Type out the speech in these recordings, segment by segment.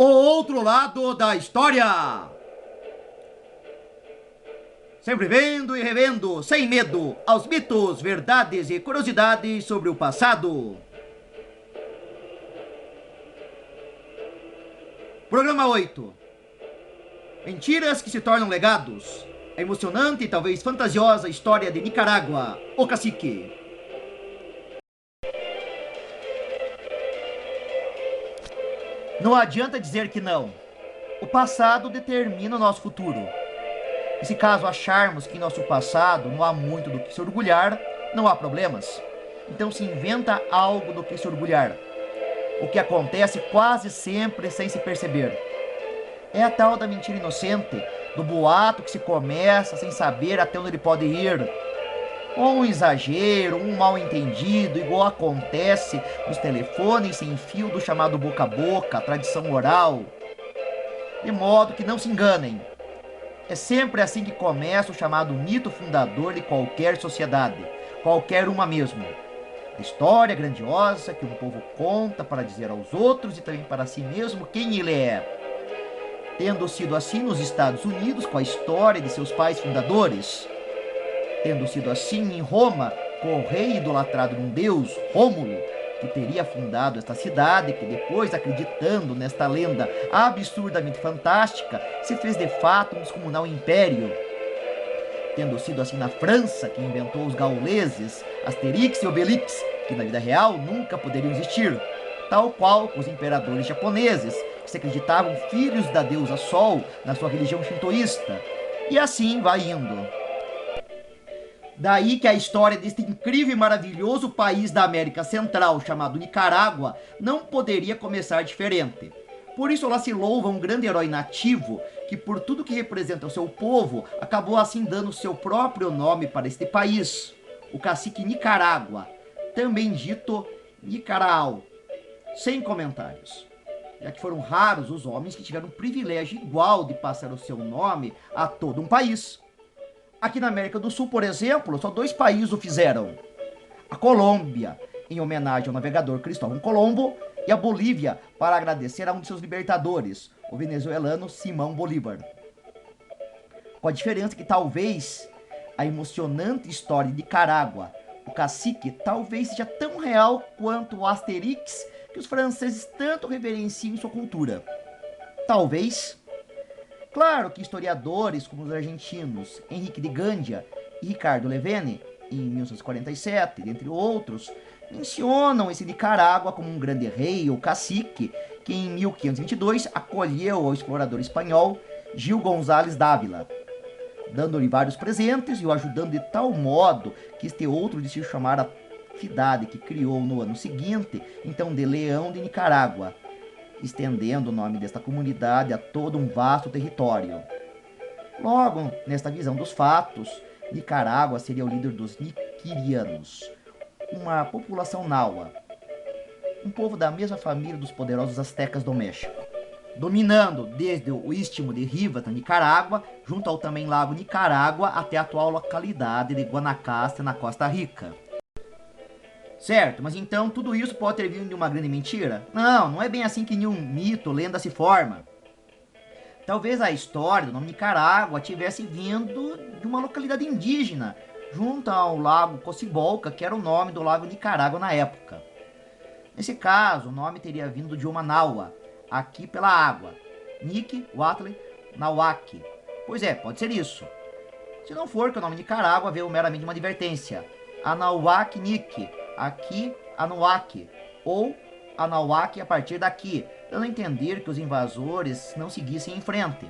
O outro lado da história. Sempre vendo e revendo, sem medo, aos mitos, verdades e curiosidades sobre o passado. Programa 8. Mentiras que se tornam legados. A emocionante e talvez fantasiosa história de Nicarágua, o cacique. Não adianta dizer que não. O passado determina o nosso futuro. E se caso acharmos que em nosso passado não há muito do que se orgulhar, não há problemas. Então se inventa algo do que se orgulhar. O que acontece quase sempre sem se perceber. É a tal da mentira inocente, do boato que se começa sem saber até onde ele pode ir. Ou um exagero, um mal entendido, igual acontece nos telefones sem fio do chamado boca a boca, tradição oral. De modo que não se enganem. É sempre assim que começa o chamado mito fundador de qualquer sociedade, qualquer uma mesmo. A história grandiosa que um povo conta para dizer aos outros e também para si mesmo quem ele é. Tendo sido assim nos Estados Unidos com a história de seus pais fundadores. Tendo sido assim em Roma com o rei idolatrado num deus, Rômulo, que teria fundado esta cidade, que depois, acreditando nesta lenda absurdamente fantástica, se fez de fato um descomunal império. Tendo sido assim na França, que inventou os gauleses, Asterix e Obelix, que na vida real nunca poderiam existir, tal qual os imperadores japoneses, que se acreditavam filhos da deusa Sol na sua religião shintoísta. E assim vai indo. Daí que a história deste incrível e maravilhoso país da América Central, chamado Nicarágua, não poderia começar diferente. Por isso lá se louva um grande herói nativo, que por tudo que representa o seu povo, acabou assim dando seu próprio nome para este país, o cacique Nicarágua, também dito Nicaraal. Sem comentários, já que foram raros os homens que tiveram o privilégio igual de passar o seu nome a todo um país. Aqui na América do Sul, por exemplo, só 2 países o fizeram. A Colômbia, em homenagem ao navegador Cristóvão Colombo, e a Bolívia, para agradecer a um de seus libertadores, o venezuelano Simão Bolívar. Com a diferença que talvez a emocionante história de Nicarágua, o cacique, talvez seja tão real quanto o Asterix, que os franceses tanto reverenciam em sua cultura. Talvez. Claro que historiadores como os argentinos Henrique de Gandia e Ricardo Levene, em 1947, dentre outros, mencionam esse Nicarágua como um grande rei ou cacique que em 1522 acolheu ao explorador espanhol Gil González Dávila, dando-lhe vários presentes e o ajudando de tal modo que este outro decidiu chamar a cidade que criou no ano seguinte, então de Leão de Nicarágua, estendendo o nome desta comunidade a todo um vasto território. Logo, nesta visão dos fatos, Nicarágua seria o líder dos Niquirianos, uma população naua, um povo da mesma família dos poderosos astecas do México, dominando desde o istmo de Rivas, na Nicarágua, junto ao também lago Nicarágua, até a atual localidade de Guanacaste, na Costa Rica. Certo, mas então tudo isso pode ter vindo de uma grande mentira? Não, não é bem assim que nenhum mito, lenda se forma. Talvez a história do nome Nicarágua tivesse vindo de uma localidade indígena, junto ao lago Cocibolca, que era o nome do lago Nicarágua na época. Nesse caso, o nome teria vindo do idioma Naua, aqui pela água. Nik, Watle, Nauaki. Pois é, pode ser isso. Se não for que o nome Nicarágua veio meramente de uma advertência. Anauak Nik, aqui Anuak, ou Anauak a partir daqui, dando a entender que os invasores não seguissem em frente.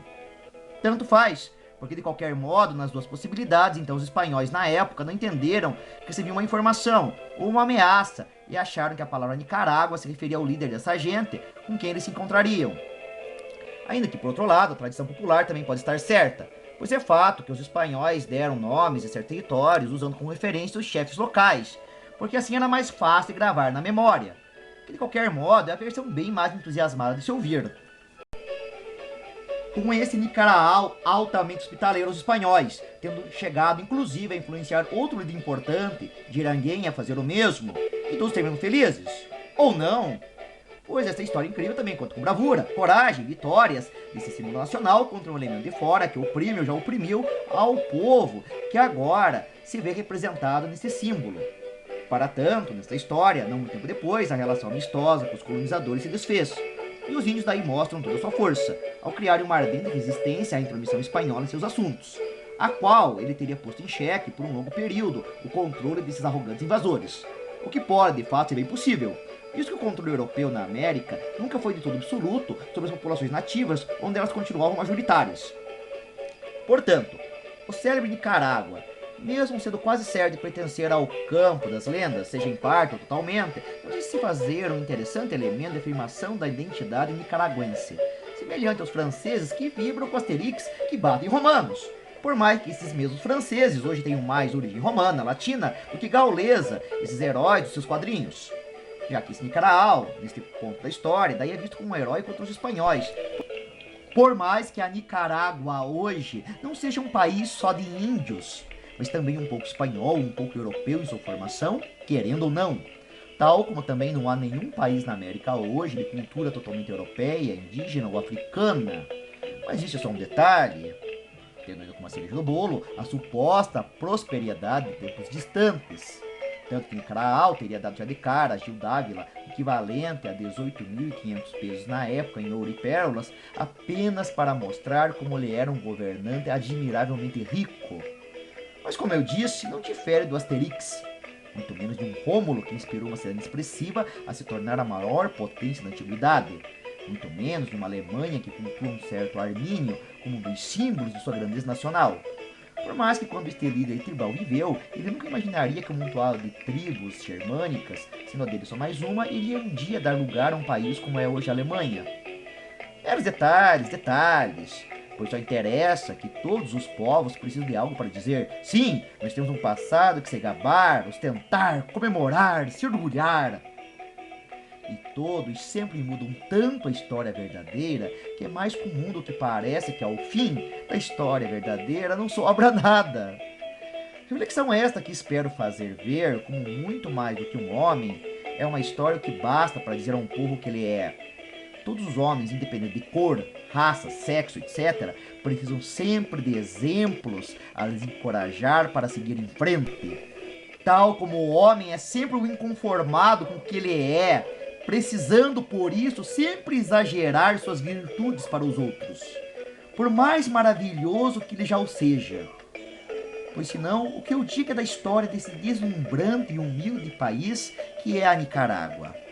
Tanto faz, porque de qualquer modo, nas duas possibilidades, então os espanhóis na época não entenderam que recebiam uma informação ou uma ameaça e acharam que a palavra Nicarágua se referia ao líder dessa gente com quem eles se encontrariam. Ainda que, por outro lado, a tradição popular também pode estar certa, pois é fato que os espanhóis deram nomes a certos territórios usando como referência os chefes locais, porque assim era mais fácil de gravar na memória, que de qualquer modo é a versão bem mais entusiasmada de se ouvir. Com esse Nicaraal altamente hospitaleiro aos espanhóis, tendo chegado inclusive a influenciar outro líder importante, de Iranguém, a fazer o mesmo, e todos terminam felizes. Ou não? pois esta história incrível também conta com bravura, coragem, vitórias desse símbolo nacional contra um elemento de fora que oprime ou já oprimiu ao povo, que agora se vê representado nesse símbolo. Para tanto, nesta história, não muito tempo depois, a relação amistosa com os colonizadores se desfez. E os índios daí mostram toda a sua força, ao criarem uma ardente resistência à intromissão espanhola em seus assuntos, a qual ele teria posto em xeque por um longo período o controle desses arrogantes invasores. O que pode, de fato, ser bem possível, visto que o controle europeu na América nunca foi de todo absoluto sobre as populações nativas, onde elas continuavam majoritárias. Portanto, o célebre Nicarágua, mesmo sendo quase certo de pertencer ao campo das lendas, seja em parte ou totalmente, pode se fazer um interessante elemento de afirmação da identidade nicaragüense, semelhante aos franceses que vibram com Asterix que batem romanos. Por mais que esses mesmos franceses hoje tenham mais origem romana, latina, do que gaulesa, esses heróis dos seus quadrinhos. Já que esse Nicaraal, neste ponto da história, daí é visto como um herói contra os espanhóis. Por mais que a Nicarágua hoje não seja um país só de índios, mas também um pouco espanhol, um pouco europeu em sua formação, querendo ou não. Tal como também não há nenhum país na América hoje de cultura totalmente europeia, indígena ou africana. Mas isso é só um detalhe, tendo ainda como a cereja do bolo a suposta prosperidade de tempos distantes. Tanto que Nicaraal teria dado já de cara a Gil Dávila, equivalente a 18.500 pesos na época em ouro e pérolas, apenas para mostrar como ele era um governante admiravelmente rico. Mas como eu disse, não difere do Asterix, muito menos de um Rômulo que inspirou uma cidade expressiva a se tornar a maior potência da antiguidade, muito menos de uma Alemanha que cultua um certo Armínio como um dos símbolos de sua grandeza nacional. Por mais que quando este líder tribal viveu, ele nunca imaginaria que um montoado de tribos germânicas, sendo a dele só mais uma, iria um dia dar lugar a um país como é hoje a Alemanha. Meros detalhes, pois só interessa que todos os povos precisam de algo para dizer: sim, nós temos um passado que se gabar, ostentar, comemorar, se orgulhar. E todos sempre mudam tanto a história verdadeira que é mais comum do que parece que ao fim da história verdadeira não sobra nada. Reflexão esta que espero fazer ver como muito mais do que um homem é uma história que basta para dizer a um povo que ele é. Todos os homens, independente de cor, raça, sexo, etc., precisam sempre de exemplos a lhes encorajar para seguir em frente. Tal como o homem é sempre o inconformado com o que ele é, precisando por isso sempre exagerar suas virtudes para os outros, por mais maravilhoso que ele já o seja. Pois senão, o que eu digo é da história desse deslumbrante e humilde país que é a Nicarágua.